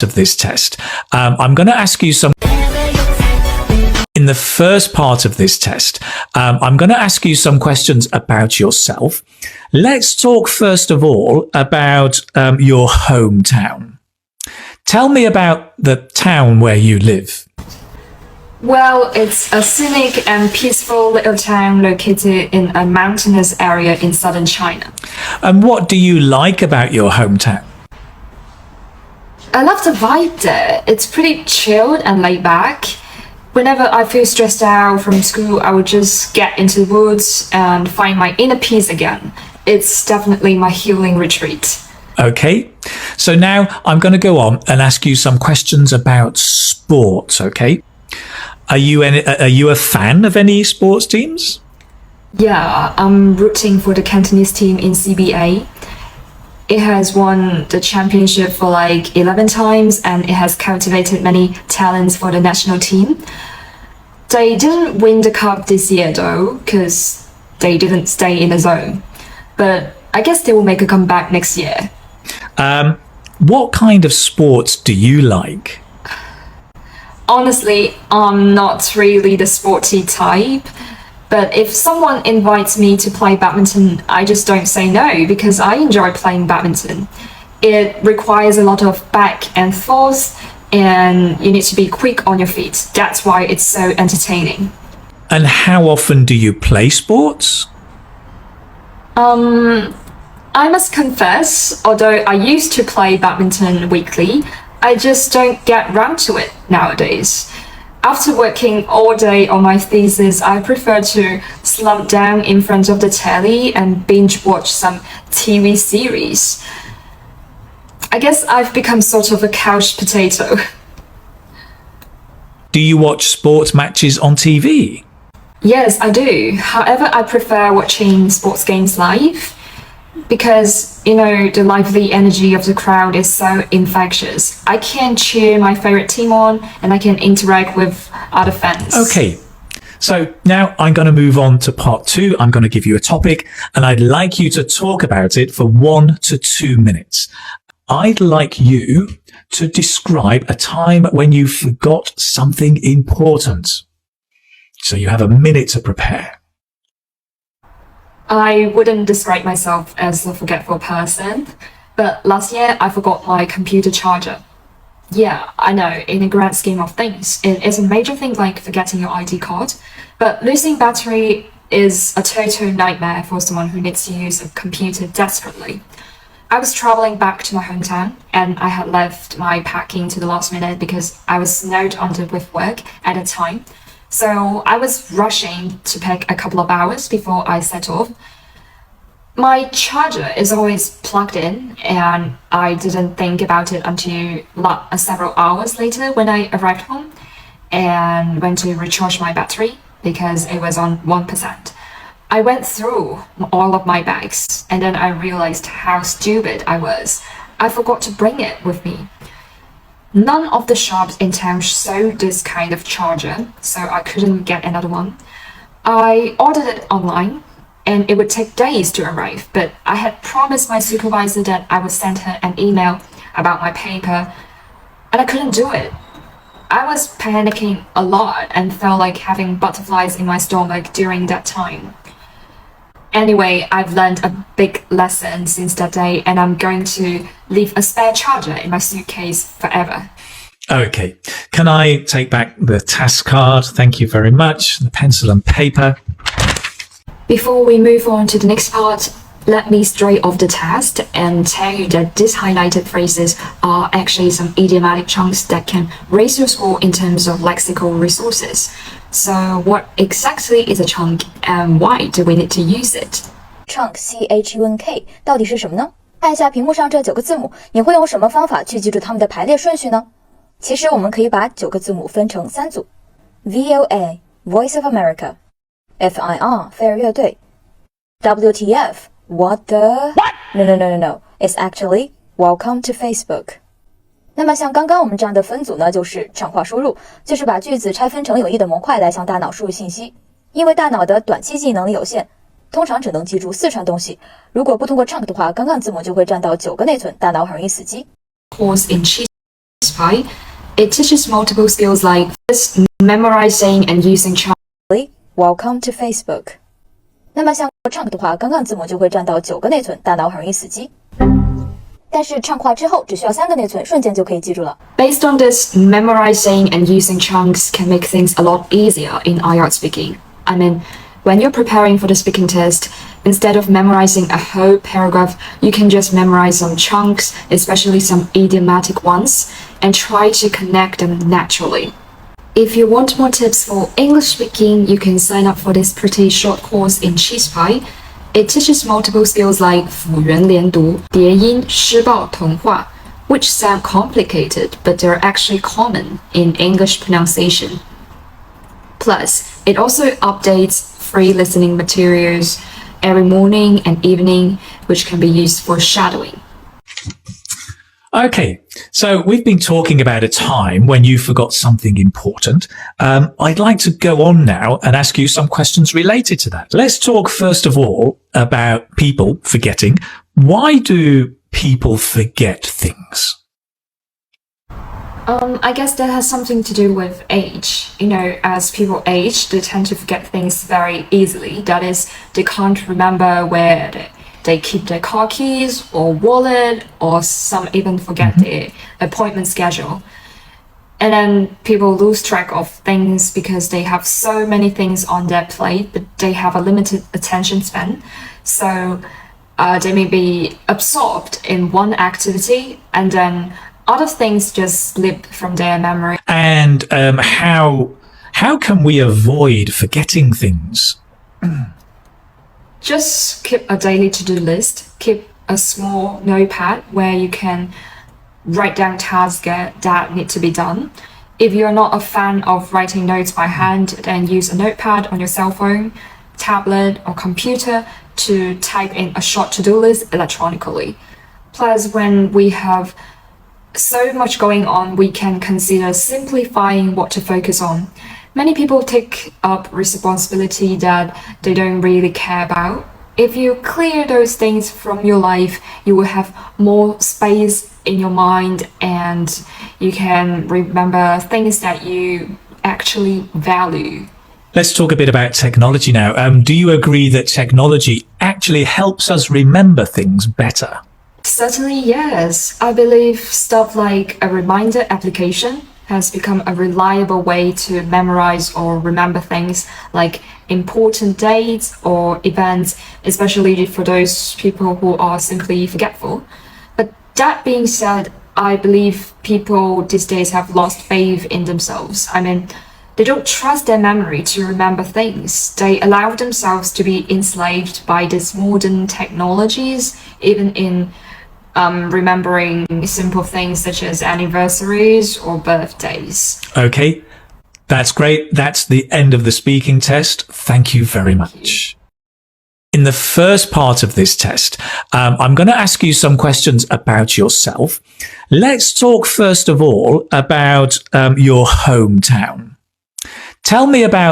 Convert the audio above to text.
of this test. I'm going to ask you some. In the first part of this test, I'm going to ask you some questions about yourself. Let's talk first of all about your hometown. Tell me about the town where you live. Well, it's a scenic and peaceful little town located in a mountainous area in southern China. And what do you like about your hometown? I love the vibe there. It's pretty chilled and laid back. Whenever I feel stressed out from school, I would just get into the woods and find my inner peace again. It's definitely my healing retreat. Okay, so now I'm going to go on and ask you some questions about sports, okay? Are you a fan of any sports teams? Yeah, I'm rooting for the Cantonese team in CBA. It has won the championship for like 11 times and it has cultivated many talents for the national team. They didn't win the cup this year though, because they didn't stay in the zone. But I guess they will make a comeback next year. What kind of sports do you like? Honestly, I'm not really the sporty type. But if someone invites me to play badminton, I just don't say no because I enjoy playing badminton. It requires a lot of back and forth and you need to be quick on your feet. That's why it's so entertaining. And how often do you play sports? I must confess, although I used to play badminton weekly, I just don't get round to it nowadays. After working all day on my thesis, I prefer to slump down in front of the telly and binge watch some TV series. I guess I've become sort of a couch potato. Do you watch sports matches on TV? Yes, I do. However, I prefer watching sports games live because, you know, the lively energy of the crowd is so infectious. I can cheer my favorite team on and I can interact with other fans. Okay, so now I'm going to move on to part 2. I'm going to give you a topic and I'd like you to talk about it for 1 to 2 minutes. I'd like you to describe a time when you forgot something important. So you have a minute to prepare. I wouldn't describe myself as a forgetful person, but last year I forgot my computer charger. Yeah, I know, in the grand scheme of things, it is a major thing like forgetting your ID card, but losing battery is a total nightmare for someone who needs to use a computer desperately. I was traveling back to my hometown and I had left my packing to the last minute because I was snowed under with work at the time. So I was rushing to pack a couple of hours before I set off. My charger is always plugged in and I didn't think about it until several hours later when I arrived home and went to recharge my battery because it was on 1%. I went through all of my bags and then I realized how stupid I was. I forgot to bring it with me. None of the shops in town sold this kind of charger, so I couldn't get another one. I ordered it online and it would take days to arrive, but I had promised my supervisor that I would send her an email about my paper, and I couldn't do it. I was panicking a lot and felt like having butterflies in my stomach during that time. Anyway, I've learned a big lesson since that day and I'm going to leave a spare charger in my suitcase forever. Okay, can I take back the task card? Thank you very much. The pencil and paper. Before we move on to the next part, let me stray off the test and tell you that these highlighted phrases are actually some idiomatic chunks that can raise your score in terms of lexical resources. So what exactly is a chunk and why do we need to use it? Chunk C-H-U-N-K 到底是什么呢？看一下屏幕上这9个字母，你会用什么方法去记住它们的排列顺序呢？其实我们可以把9个字母分成3组 VOA Voice of America FIR 飞儿乐队 WTF What the No It's actually Welcome to Facebook 那么像刚刚我们这样的分组呢，就是唱话输入，就是把句子拆分成有益的模块来向大脑输入信息。因为大脑的短期记忆能力有限，通常只能记住4串东西。如果不通过 chunk 的话，刚刚字母就会占到9个内存，大脑很容易死机。Pause in cheese pie. It teaches multiple skills like memorizing and using Welcome to Facebook。那么像 chunk 的话，刚刚字母就会占到9个内存，大脑很容易死机。但是 chunk 化之后，只需要3个内存，瞬间就可以记住了。Based on this, memorizing and using chunks can make things a lot easier in IELTS speaking. I mean, when you're preparing for the speaking test, instead of memorizing a whole paragraph, you can just memorize some chunks, especially some idiomatic ones, and try to connect them naturally. If you want more tips for English speaking, you can sign up for this pretty short course in Cheese Pie. It teaches multiple skills like 辅元连读、叠音、诗报、同话, which sound complicated, but they're actually common in English pronunciation. Plus, it also updates free listening materials every morning and evening, which can be used for shadowing. Okay, so we've been talking about a time when you forgot something important. I'd like to go on now and ask you some questions related to that. Let's talk first of all about people forgetting. Why do people forget things? I guess that has something to do with age. You know, as people age, they tend to forget things very easily. That is, they can't remember where they keep their car keys or wallet, or some even forget their appointment schedule. And then people lose track of things because they have so many things on their plate, but they have a limited attention span. So they may be absorbed in one activity, and then other things just slip from their memory. And how can we avoid forgetting things? Just keep a daily to-do list. Keep a small notepad where you can write down tasks that need to be done. If you're not a fan of writing notes by hand, then use a notepad on your cell phone, tablet, or computer to type in a short to-do list electronically. Plus, when we have so much going on, we can consider simplifying what to focus on. Many people take up responsibility that they don't really care about. If you clear those things from your life, you will have more space in your mind and you can remember things that you actually value. Let's talk a bit about technology now. Do you agree that technology actually helps us remember things better? Certainly, yes. I believe stuff like a reminder application has become a reliable way to memorize or remember things like important dates or events, especially for those people who are simply forgetful. But that being said, I believe people these days have lost faith in themselves. I mean, they don't trust their memory to remember things. They allow themselves to be enslaved by these modern technologies, even in remembering simple things such as anniversaries or birthdays. Okay, that's great. That's the end of the speaking test. Thank you very much. In the first part of this test, I'm going to ask you some questions about yourself. Let's talk first of all about your hometown. Tell me about